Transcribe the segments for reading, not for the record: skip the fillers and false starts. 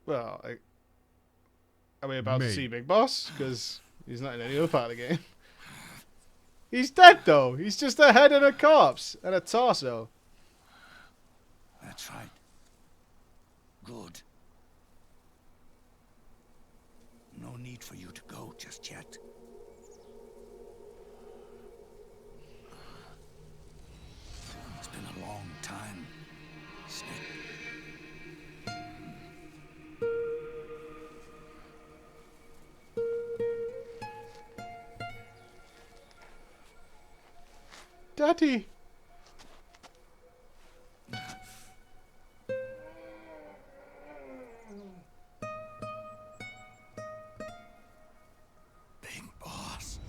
Well, are we about to see Big Boss? Because he's not in any other part of the game. He's dead, though. He's just a head and a corpse and a torso. That's right. Good. No need for you to go just yet. It's been a long time, Snake. Daddy. Big Boss.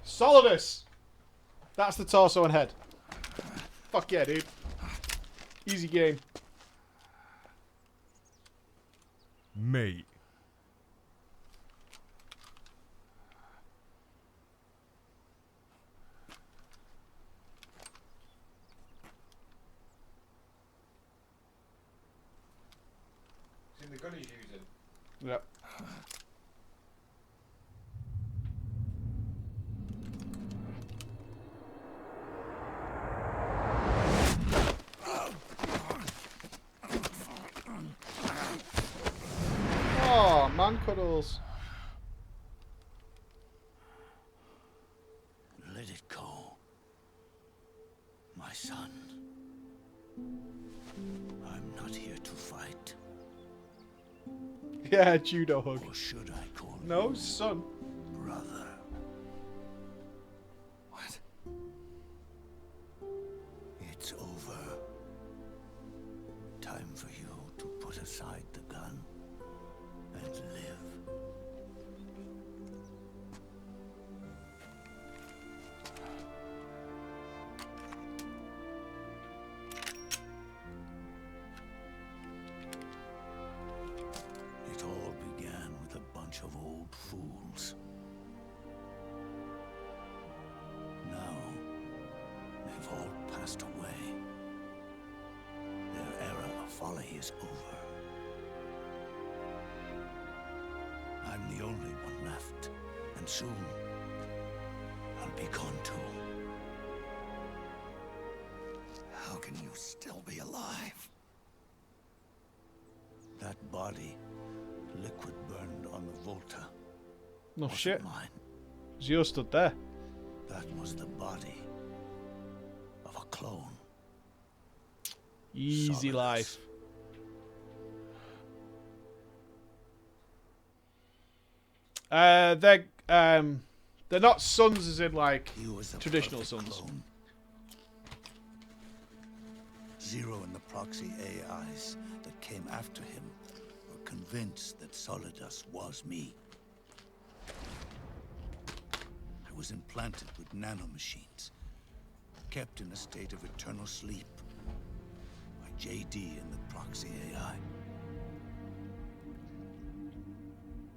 Solidus. That's the torso and head. Fuck yeah, dude. Easy game. Mate. The gun he's using. Yep. Oh, man cuddles. Let it go, my son. I'm not here to fight. Yeah, judo hug. Or should I call No, you son. brother? What? It's over. Time for you to put aside the gun and live. It all began with a bunch of old fools. Now, they've all passed away. Their era of folly is over. I'm the only one left, and soon I'll be gone too. How can you still be alive? That body, liquid burned on the Volta. No wasn't shit. mine. Zio stood there. That was the body of a clone. Easy Solidus. life. They're not sons as in like He was a traditional perfect sons. clone. Zero and the proxy AIs that came after him were convinced that Solidus was me. I was implanted with nanomachines, kept in a state of eternal sleep by JD and the proxy AI.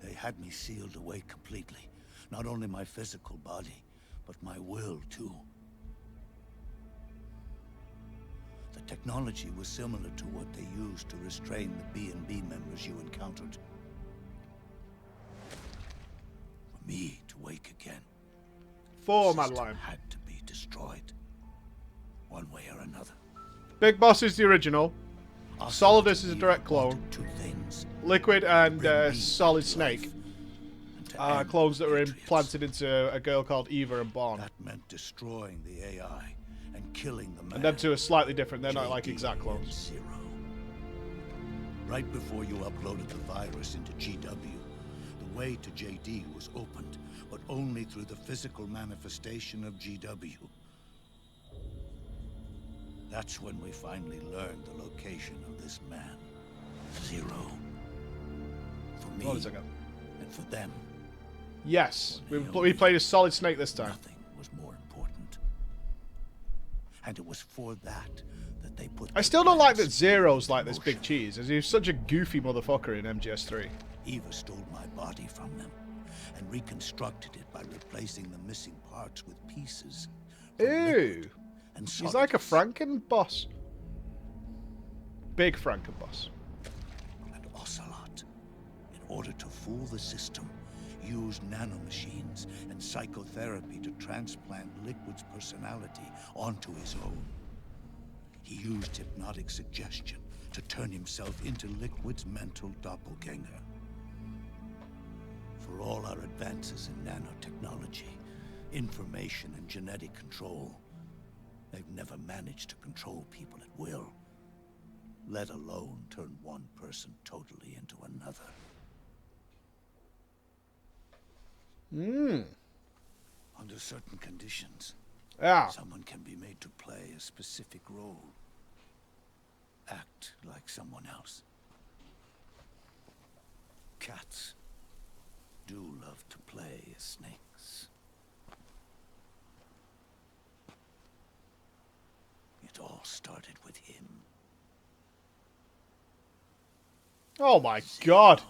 They had me sealed away completely. Not only my physical body, but my will too. The technology was similar to what they used to restrain the B&B members you encountered. For me to wake again, Four, the system Madeline. had to be destroyed, one way or another. Big Boss is the original. Solidus is a direct clone. Wanted two things: Liquid and bring me Solid to Snake life, and to are end clones that were Patriots. implanted into a girl called Eva and Born. That meant destroying the AI and killing the man. And them two are slightly different. They're not like JD exact and clones. Zero. Right before you uploaded the virus into GW, the way to JD was opened, but only through the physical manifestation of GW. That's when we finally learned the location of this man, Zero. For me, Hold on a second. and for them, Yes, we played a Solid Snake this time. nothing was more important. And it was for that that they put. I still don't like that Zero's like this big cheese, as he's such a goofy motherfucker in MGS3. Eva stole my body from them and reconstructed it by replacing the missing parts with pieces. Ew. And He's like a Frankenboss. Big Frankenboss. And Ocelot, in order to fool the system, used nanomachines and psychotherapy to transplant Liquid's personality onto his own. He used hypnotic suggestion to turn himself into Liquid's mental doppelganger. For all our advances in nanotechnology, information and genetic control, they've never managed to control people at will, let alone turn one person totally into another. Under certain conditions, someone can be made to play a specific role. Act like someone else. Cats do love to play as snakes. It all started with him. Oh my god.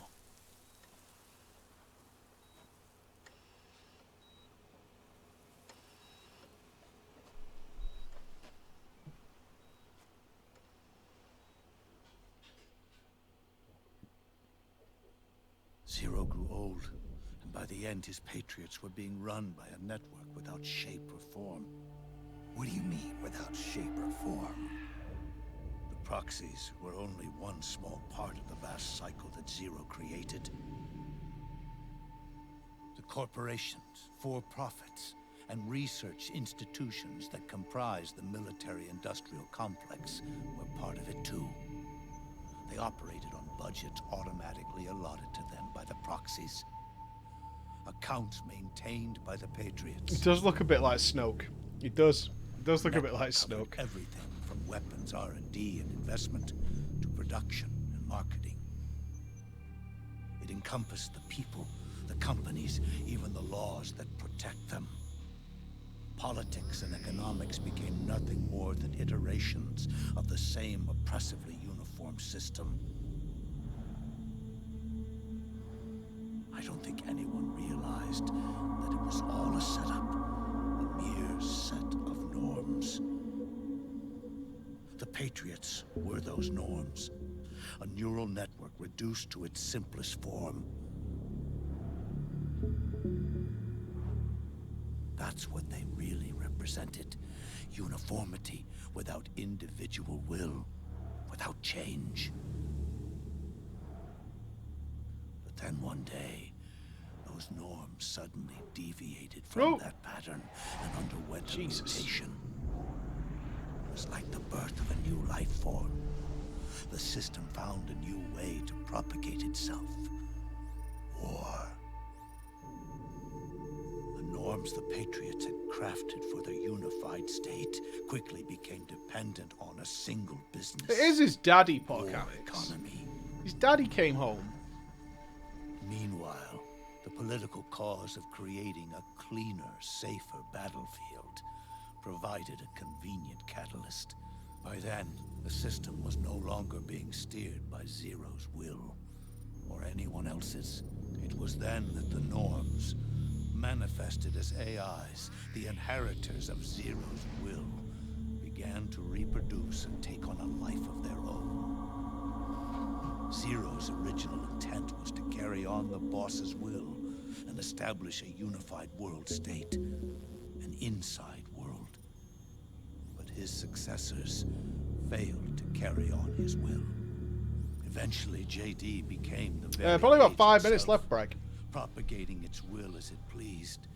Zero grew old, and by the end his patriots were being run by a network without shape or form. What do you mean, without shape or form? The proxies were only one small part of the vast cycle that Zero created. The corporations, for-profits, and research institutions that comprise the military-industrial complex were part of it too. They operated on budgets automatically allotted to them by the proxies. Accounts maintained by the Patriots. It does look a bit like Snoke. It does. It does look a bit like Snoke. Everything from weapons R&D and investment to production and marketing. It encompassed the people, the companies, even the laws that protect them. Politics and economics became nothing more than iterations of the same oppressively uniform system. I don't think anyone realized that it was all a setup, a mere set of norms. The Patriots were those norms, a neural network reduced to its simplest form. That's what they really represented. Uniformity without individual will, without change. But then one day, those norms suddenly deviated from that pattern and underwent mutation. It was like the birth of a new life form. The system found a new way to propagate itself. War. Norms the Patriots had crafted for their unified state quickly became dependent on a single business. It is his daddy, War Podcast. economy. His daddy came home. Meanwhile, the political cause of creating a cleaner, safer battlefield provided a convenient catalyst. By then, the system was no longer being steered by Zero's will, or anyone else's. It was then that the norms, manifested as AIs, the inheritors of Zero's will, began to reproduce and take on a life of their own. Zero's original intent was to carry on the boss's will and establish a unified world state, an inside world. But his successors failed to carry on his will. Eventually, JD became the very Probably about age 5 minutes itself, left, Bragg. propagating its will as it pleased,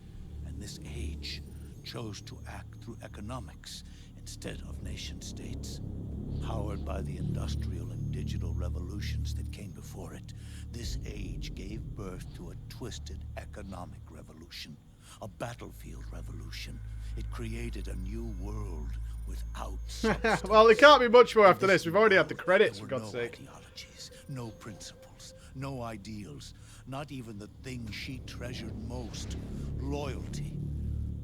and this age chose to act through economics instead of nation-states. Powered by the industrial and digital revolutions that came before it, this age gave birth to a twisted economic revolution, a battlefield revolution. It created a new world without substance. Well, there can't be much more after this. We've already had the credits, for There were God's no sake. ideologies, no principles, no ideals, not even the thing she treasured most, loyalty.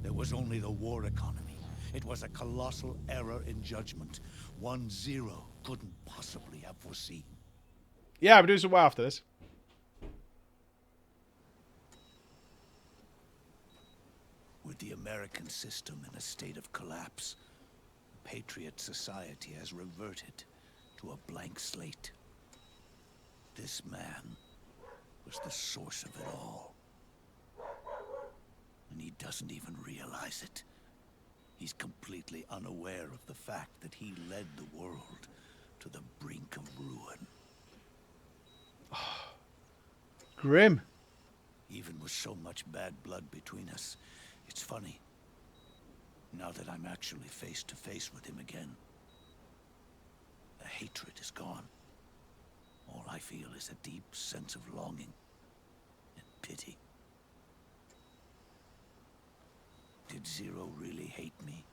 There was only the war economy, It was a colossal error in judgment, one Zero couldn't possibly have foreseen. Yeah, I'm doing some well after this. With the American system in a state of collapse, the Patriot Society has reverted to a blank slate. This man was the source of it all. And he doesn't even realize it. He's completely unaware of the fact that he led the world to the brink of ruin. Grim. Even with so much bad blood between us, it's funny. Now that I'm actually face to face with him again, the hatred is gone. All I feel is a deep sense of longing and pity. Did Zero really hate me?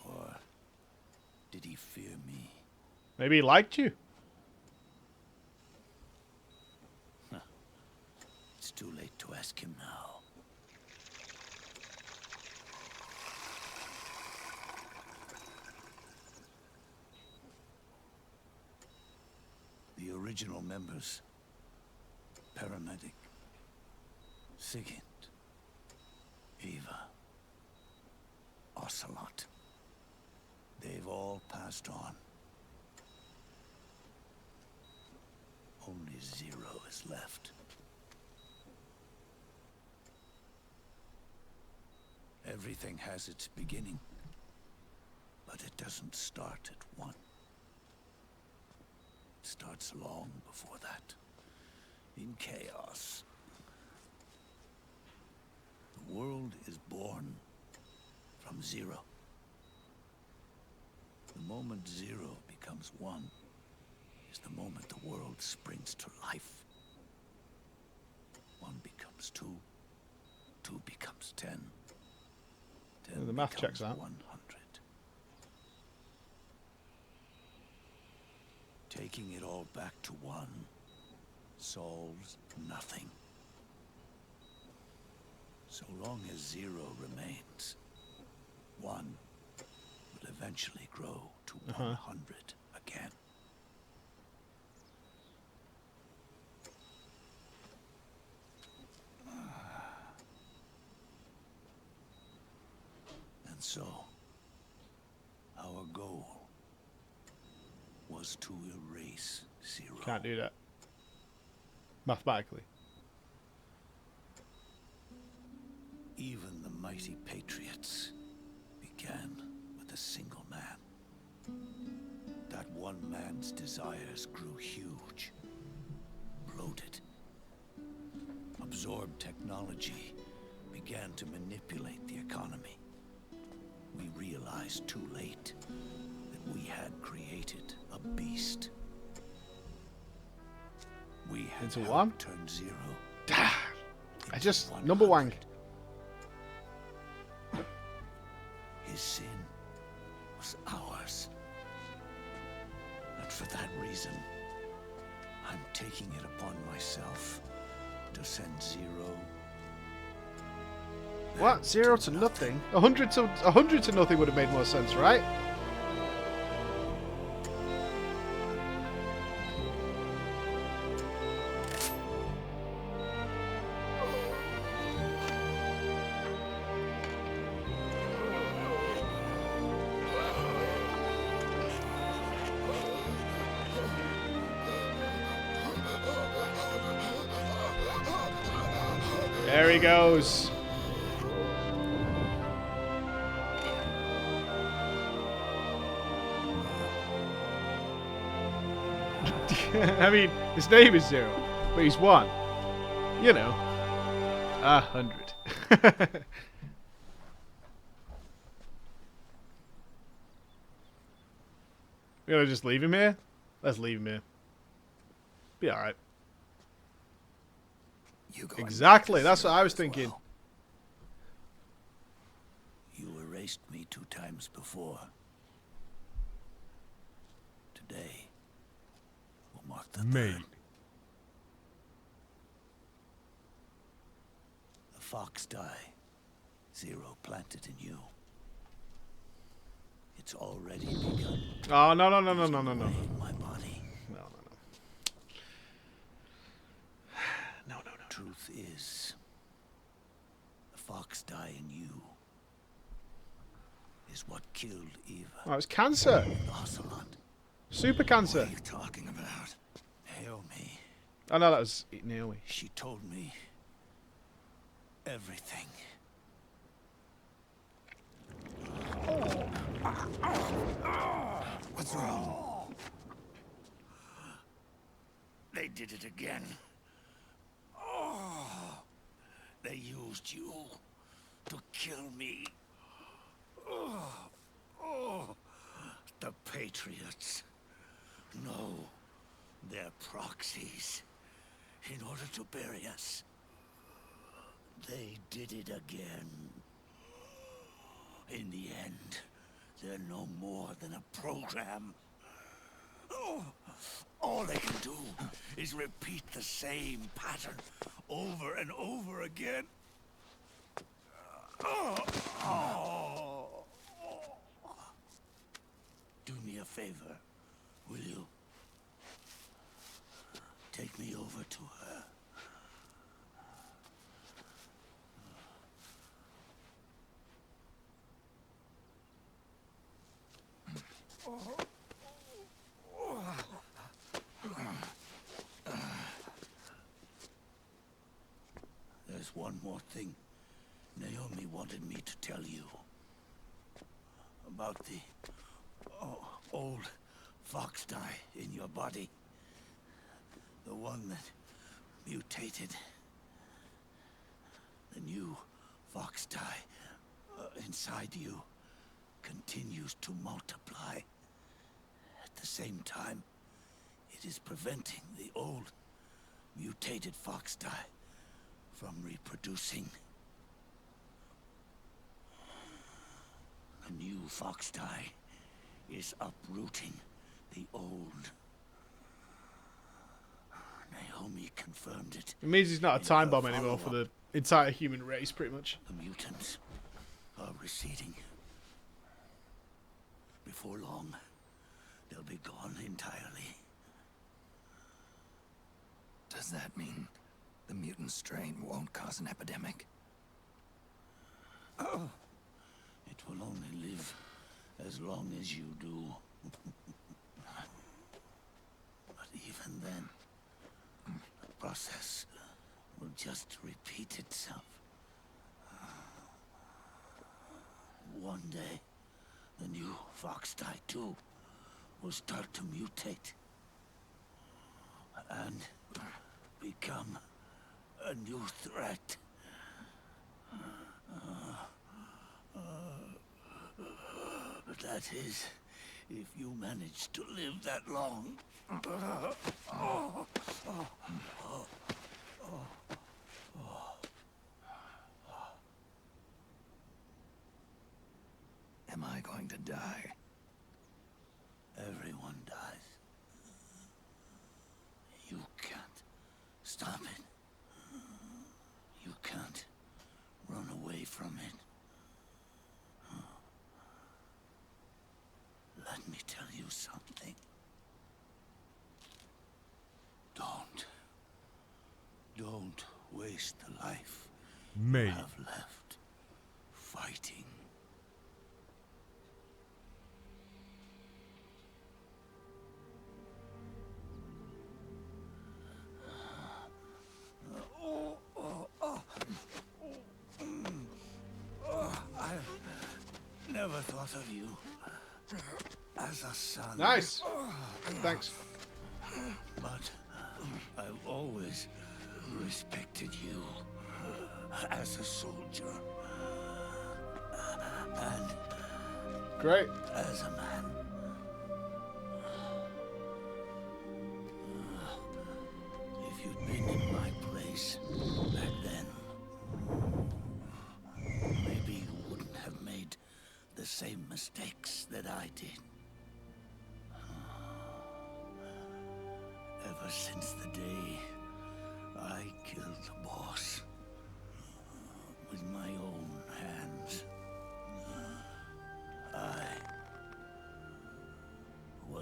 Or did he fear me? Maybe he liked you. It's too late to ask him now. The original members, Paramedic, Sigint, Eva, Ocelot, they've all passed on. Only Zero is left. Everything has its beginning, but it doesn't start at one. It starts long before that, in chaos. The world is born from Zero. The moment Zero becomes one is the moment the world springs to life. One becomes two, two becomes 10. The math checks out. 100. Taking it all back to one solves nothing. So long as Zero remains, one will eventually grow to 100 again. And so, our goal was to erase Zero. Can't do that. Mathematically. Even the mighty Patriots began with a single man. That one man's desires grew huge, bloated, absorbed technology, began to manipulate the economy. We realized too late that we had created a beast. We had Into helped one? turn Zero. I just into number 100. one. His sin was ours. And for that reason, I'm taking it upon myself to send Zero. What? 0 to nothing? 100 to nothing would have made more sense, right? There he goes. I mean, his name is Zero, but he's one. You know, 100. We're gonna just leave him here? Let's leave him here. Be alright. Exactly, that's what I was thinking. You erased me 2 times before. Today will mark the Mate. third. fox die, Zero planted in you. It's already begun. Oh, no. eating away my body. No. Truth is, the fox die in you is what killed Eva. Oh, it's cancer. And Ocelot. Super cancer. What are you talking about? Naomi. Oh, no, that was Naomi. She told me everything. What's wrong? They did it again. They used you to kill me. The Patriots. No, they're proxies. In order to bury us. They did it again. In the end, they're no more than a program. All they can do is repeat the same pattern over and over again. Do me a favor, will you? Take me over to her. There's one more thing Naomi wanted me to tell you. About the old fox die in your body. The one that mutated. The new fox die inside you continues to multiply. At the same time, it is preventing the old mutated fox die from reproducing. The new fox die is uprooting the old. Naomi confirmed it. It means he's not a time bomb anymore for the entire human race, pretty much. The mutants are receding. Before long, they'll be gone entirely. Does that mean the mutant strain won't cause an epidemic? Oh. It will only live as long as you do. But even then, the process will just repeat itself. One day, the new fox die too will start to mutate and become a new threat. That is, if you manage to live that long. Am I going to die? Everyone dies. You can't stop it. You can't run away from it. Let me tell you something. Don't waste the life you Mate. have left fighting. I never thought of you as a son. Nice. Thanks. But I've always respected you as a soldier and Great. as a man. If you'd been in my place back then, maybe you wouldn't have made the same mistakes that I did. Ever since the day I killed the boss,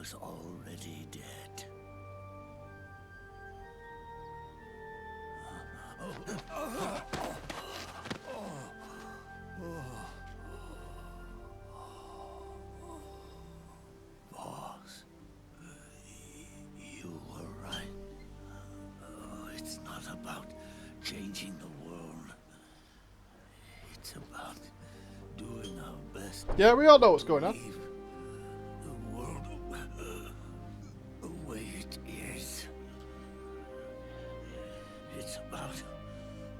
was already dead. Boss, you were right. It's not about changing the world. It's about doing our best. Yeah, we all know what's going on. Leave the world the way it is. It's about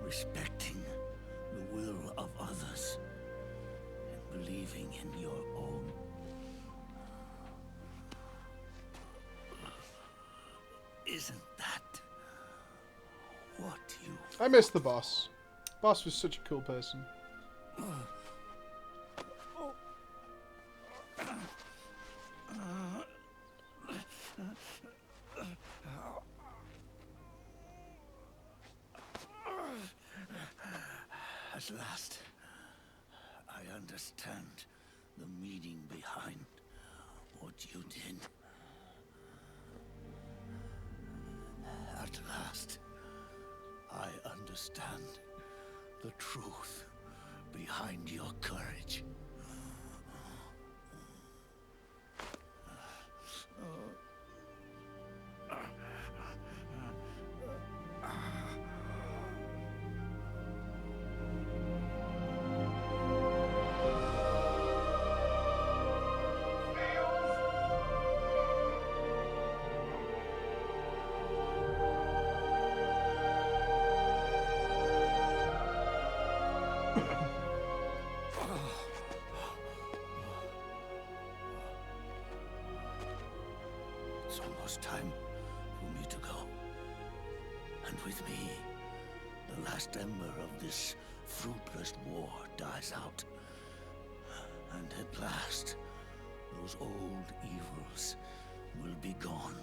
respecting the will of others and believing in your own. Isn't that what you... I miss the boss. Boss was such a cool person. At last, I understand the meaning behind what you did. At last, I understand the truth behind your courage. It's almost time for me to go. And with me, the last ember of this fruitless war dies out. And at last, those old evils will be gone.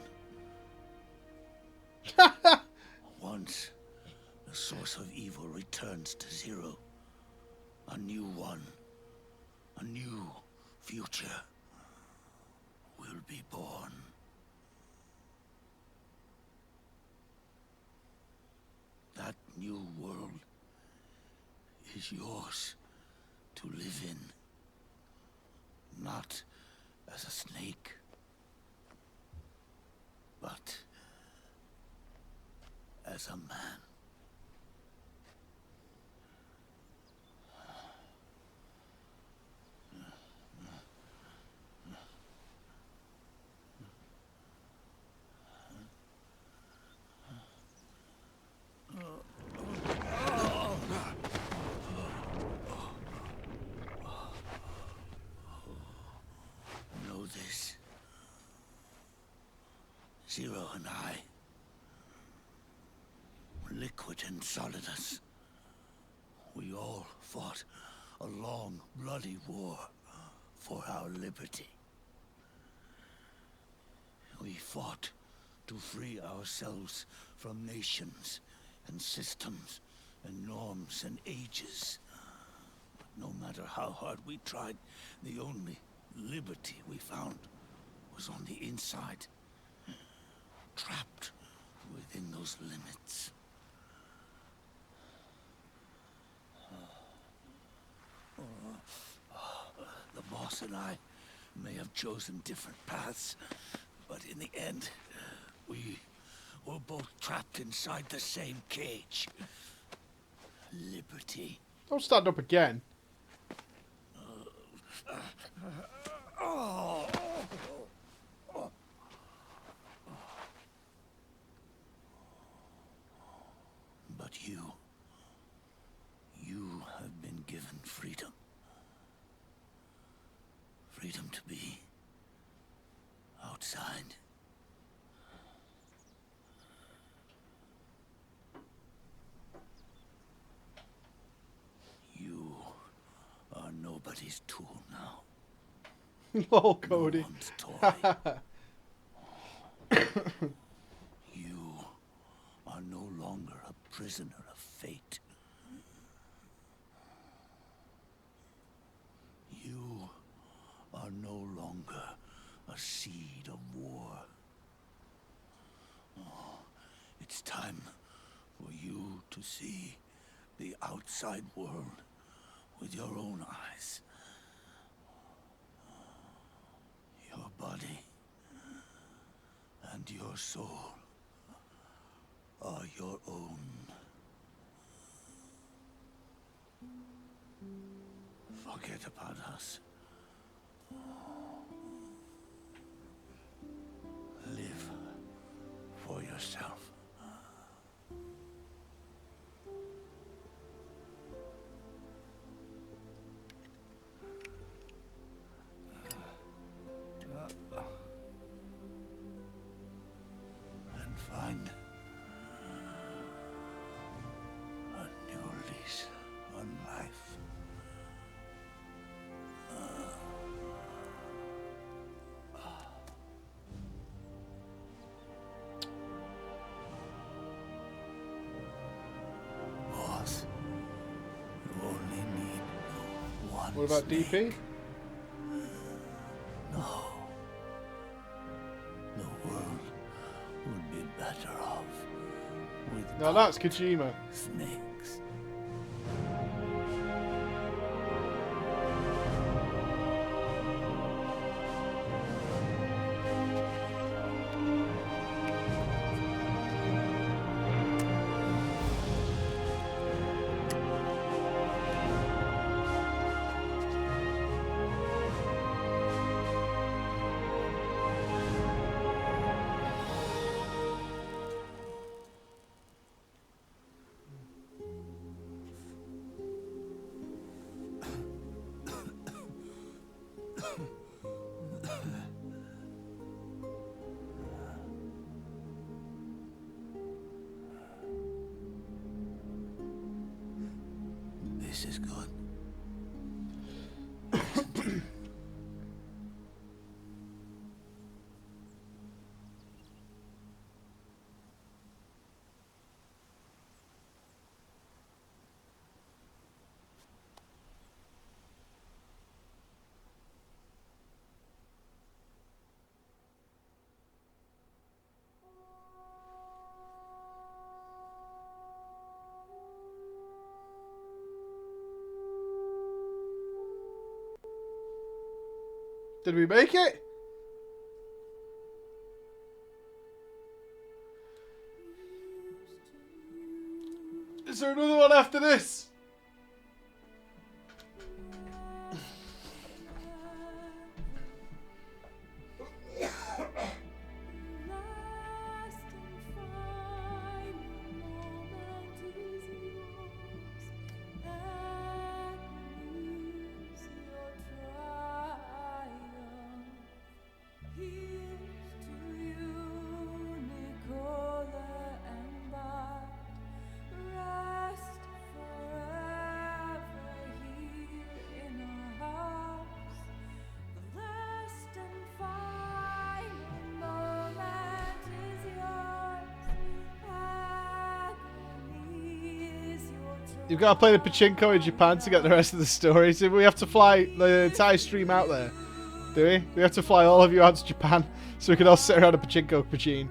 Once the source of evil returns to zero, a new one, a new future will be born. That new world is yours to live in, not as a snake, but as a man. Know this. Zero and I, liquid and solidus, we all fought a long, bloody war for our liberty. We fought to free ourselves from nations and systems and norms and ages. But no matter how hard we tried, the only liberty we found was on the inside, trapped within those limits. The boss and I may have chosen different paths, but in the end, we were both trapped inside the same cage. Liberty. Don't stand up again. But you have been given freedom. Freedom to be outside. You are nobody's tool now. Lol, Cody. No one's toy. You are no longer a prisoner of fate. You are no longer a seed of war. Oh, it's time for you to see the outside world with your own eyes. Your body and your soul are your own. Forget about us. Live for yourself. And find a new lease on life. Boss, you only need one. What about snake. DP? No. The world would be better off with No, that's Kojima. snakes. This is good. Did we make it? Is there another one after this? You've got to play the pachinko in Japan to get the rest of the story. So we have to fly the entire stream out there, do we? We have to fly all of you out to Japan so we can all sit around a pachinko machine.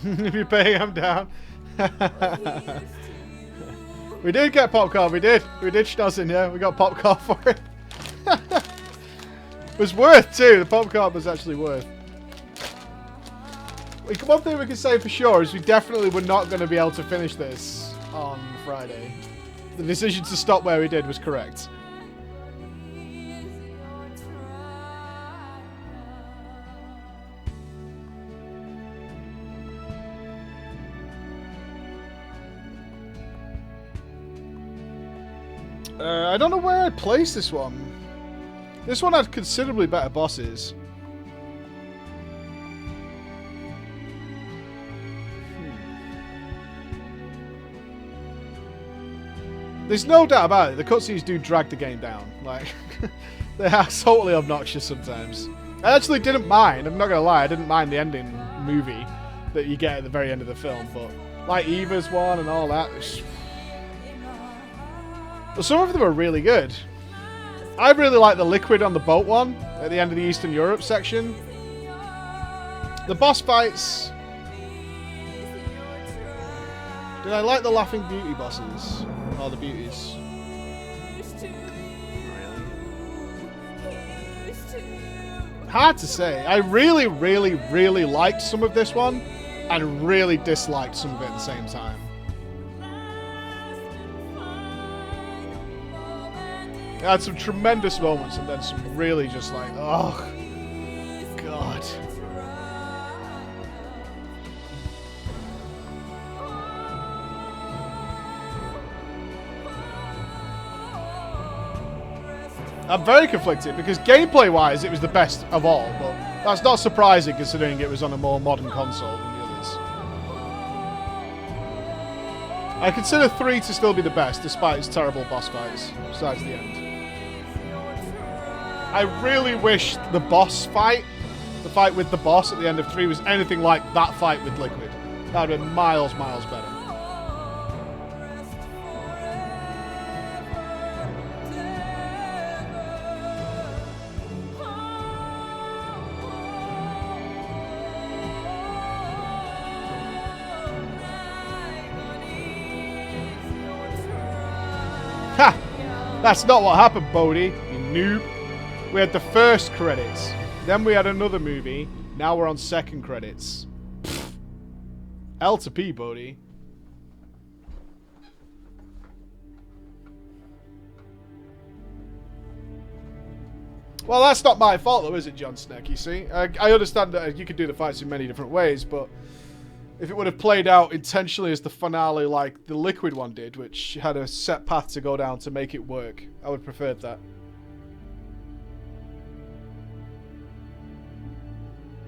If you pay, I'm down. We did get popcorn. We did schnozzing, yeah. We got popcorn for it. It was worth too. The popcorn was actually worth. One thing we can say for sure is we definitely were not going to be able to finish this on Friday. The decision to stop where we did was correct. I don't know where I'd place this one. This one had considerably better bosses. There's no doubt about it. The cutscenes do drag the game down. Like, They are totally obnoxious sometimes. I actually didn't mind. I'm not gonna lie. I didn't mind the ending movie that you get at the very end of the film, but like Eva's one and all that. But some of them are really good. I really like the liquid on the boat one at the end of the Eastern Europe section. The boss fights. Did I like the Laughing Beauty bosses? Or the beauties? Hard to say. I really, really, really liked some of this one and really disliked some of it at the same time. It had some tremendous moments and then some really just like, oh, God. I'm very conflicted because gameplay-wise it was the best of all, but that's not surprising considering it was on a more modern console than the others. I consider 3 to still be the best despite its terrible boss fights, besides the end. I really wish the boss fight, the fight with the boss at the end of 3 was anything like that fight with Liquid. That would have been miles, miles better. Ha! That's not what happened, Bodhi, you noob. We had the first credits, then we had another movie, now we're on second credits. Pfft. L to P, Bodhi. Well, that's not my fault though, is it, John Sneck, you see? I understand that you could do the fights in many different ways, but if it would have played out intentionally as the finale like the Liquid one did, which had a set path to go down to make it work, I would have preferred that.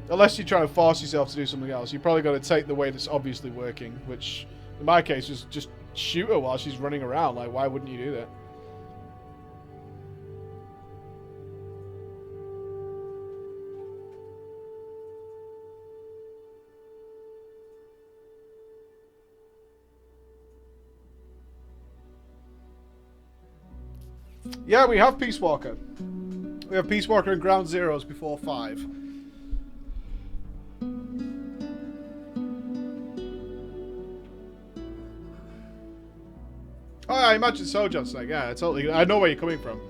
Unless you're trying to force yourself to do something else, you're probably got to take the way that's obviously working, which in my case was just shoot her while she's running around. Like, why wouldn't you do that? Yeah, we have Peace Walker. We have Peace Walker and Ground Zeroes before 5. Oh, I imagine so, John Snake. Yeah, totally. I know where you're coming from.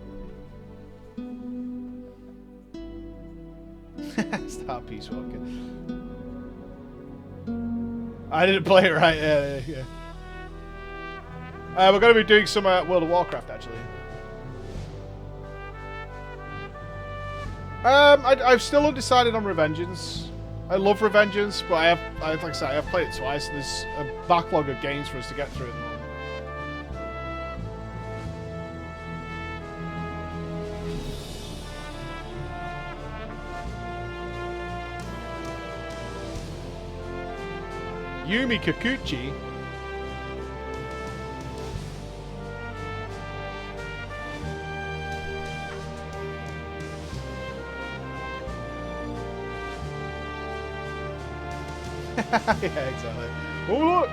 Stop, Peace Walker. I didn't play it right. Yeah. We're going to be doing some World of Warcraft, actually. I've still undecided on Revengeance. I love Revengeance, but like I said, I have played it twice, and there's a backlog of games for us to get through at the moment. Yumi Kikuchi. Yeah, exactly. Oh, look!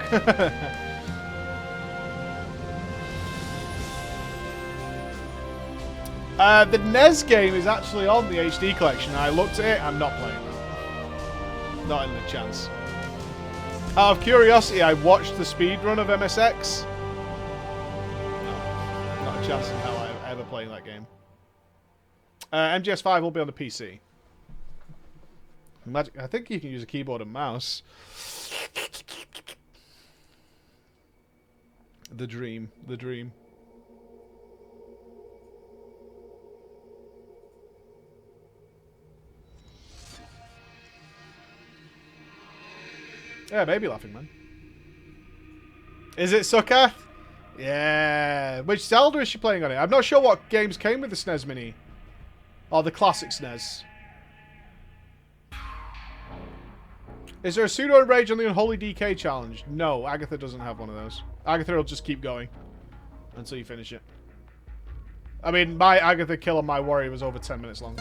The NES game is actually on the HD collection. I looked at it, I'm not playing that. Not in the chance. Out of curiosity, I watched the speedrun of MSX. No, not a chance in hell I'm ever playing that game. MGS5 will be on the PC. I think you can use a keyboard and mouse. The dream. The dream. Yeah, baby laughing, man. Is it Sucker? Yeah. Which Zelda is she playing on it? I'm not sure what games came with the SNES Mini. Or the classic SNES. Is there a pseudo rage on the Unholy DK challenge? No, Agatha doesn't have one of those. Agatha will just keep going until you finish it. I mean, my Agatha kill on my warrior was over 10 minutes long.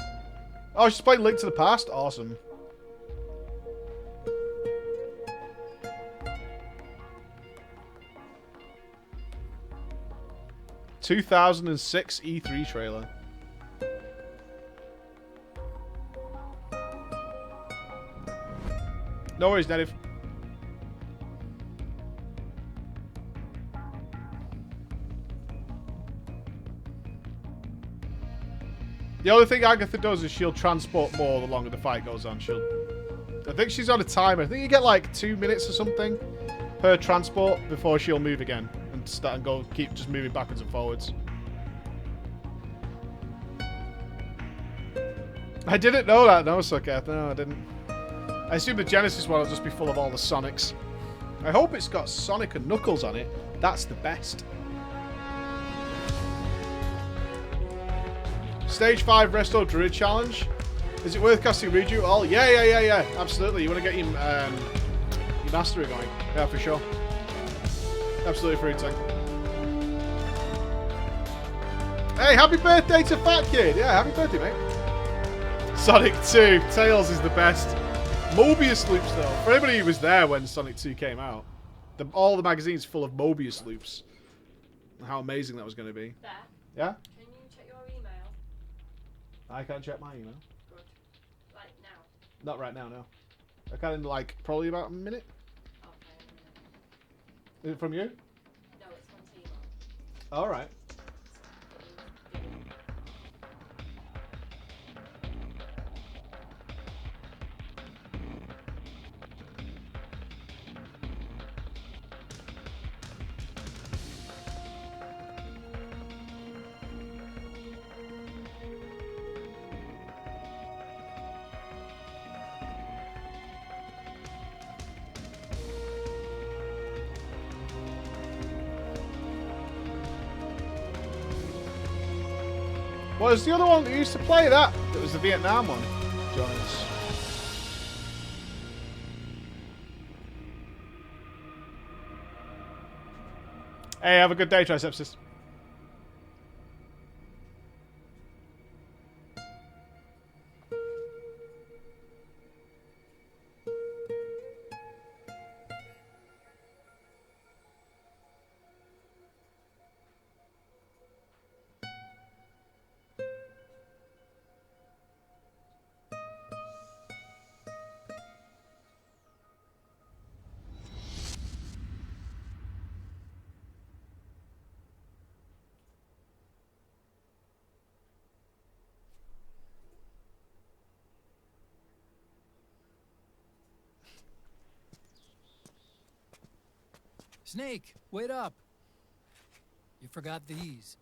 Oh, she's playing Link to the Past? Awesome. ...2006 E3 trailer. No worries, Native. The only thing Agatha does is she'll transport more the longer the fight goes on. I think she's on a timer. I think you get like 2 minutes or something per transport before she'll move again and start and keep just moving backwards and forwards. I didn't know that. No, Sucketh. No, I didn't. I assume the Genesis one will just be full of all the Sonics. I hope it's got Sonic and Knuckles on it. That's the best. Stage 5 Resto Druid Challenge. Is it worth casting Reju? Oh, yeah. Absolutely. You want to get your mastery going. Yeah, for sure. Absolutely free tank. Hey, happy birthday to Fat Kid. Yeah, happy birthday, mate. Sonic 2. Tails is the best. Mobius loops, though. For anybody who was there when Sonic 2 came out, all the magazines full of Mobius loops. How amazing that was going to be. There. Yeah? Can you check your email? I can't check my email. Good. Like now? Not right now, no. I can in like probably about a minute. Okay, a minute. Is it from you? No, it's from Timo. Alright. What was the other one that used to play that? That was the Vietnam one. Jones. Hey, have a good day, Tricepsis. Snake, wait up. You forgot these.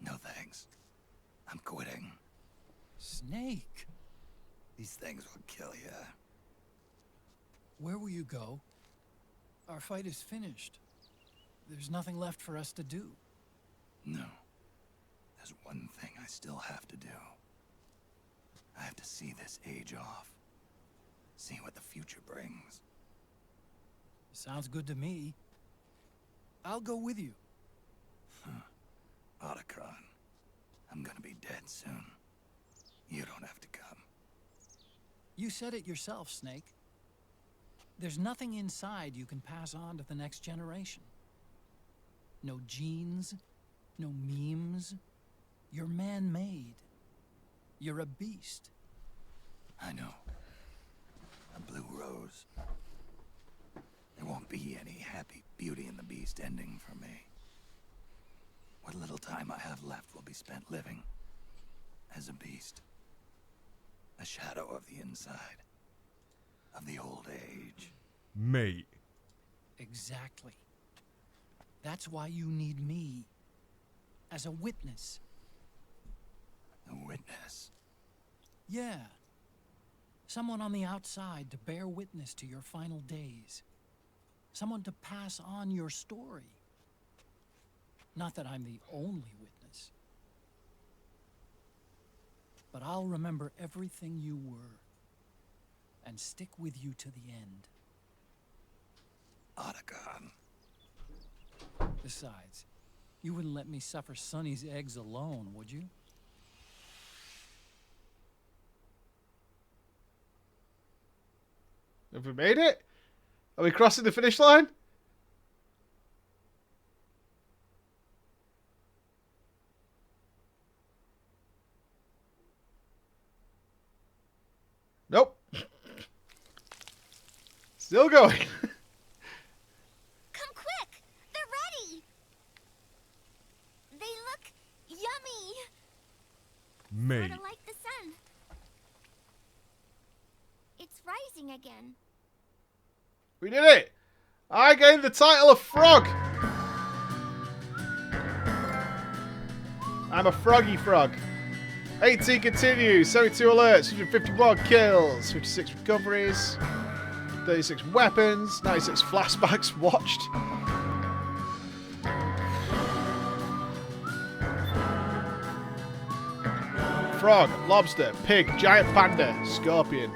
No thanks. I'm quitting. Snake, These things will kill you. where will you go? Our fight is finished. There's nothing left for us to do. No. There's one thing I still have to do. I have to see this age off. See what the future brings. Sounds good to me. I'll go with you. Otacon, I'm gonna be dead soon. You don't have to come. You said it yourself, Snake. There's nothing inside you can pass on to the next generation. No genes, no memes. You're man-made. You're a beast. I know. A blue rose. There won't be any happy Beauty and the Beast ending for me. What little time I have left will be spent living as a beast. A shadow of the inside. Of the old age. Mate. Exactly. That's why you need me. As a witness. A witness. Yeah. Someone on the outside to bear witness to your final days. Someone to pass on your story. Not that I'm the only witness. But I'll remember everything you were. And stick with you to the end. Otacon. Besides, you wouldn't let me suffer Sonny's eggs alone, would you? Have we made it? Are we crossing the finish line? Nope. Still going. Come quick! They're ready! They look yummy! Mate. Sorta like the sun. It's rising again. We did it! I gained the title of Frog! I'm a froggy frog. 18 continues, 72 alerts, 151 kills, 56 recoveries, 36 weapons, 96 flashbacks watched. Frog, lobster, pig, giant panda, scorpion.